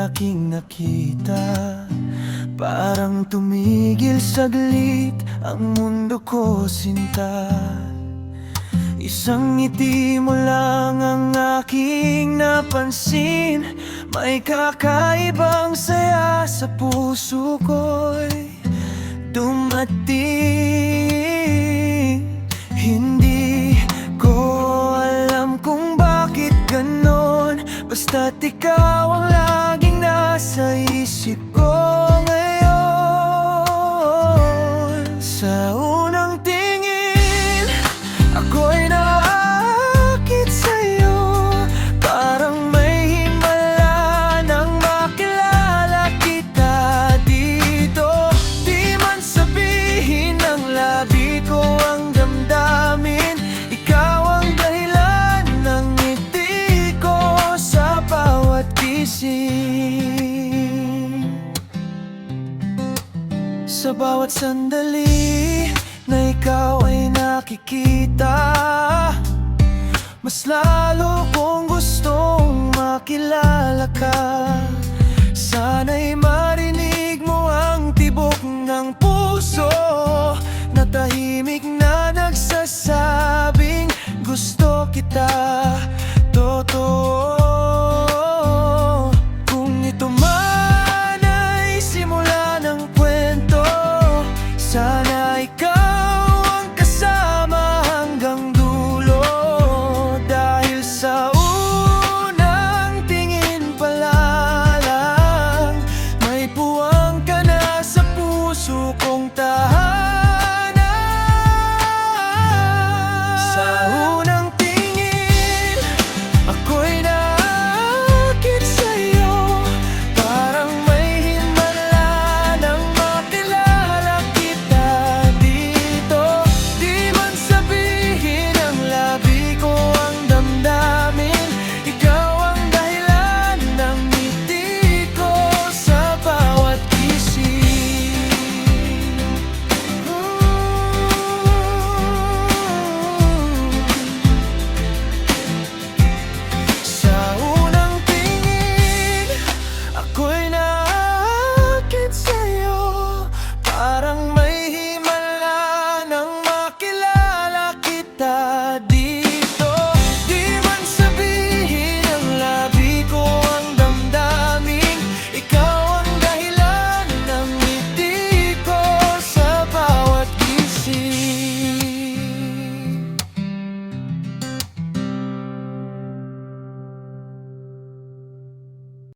aking nakita, parang tumigil saglit ang mundo ko, sinta. Isang ngiti mo lang ang aking napansin, may kakaibang saya sa puso ko'y dumating. Hindi ko alam kung bakit ganon, basta't ikaw ang laging nasa isip ko ngayon. Sa unang tingin, ako'y naakit sa'yo, parang may himala nang makilala kita dito. Di man sabihin ng labi ko ang damdamin, ikaw ang dahilan ng ngiti ko sa bawat gising. Sa bawat sandali na ikaw ay nakikita, mas lalo kong gustong makilala ka.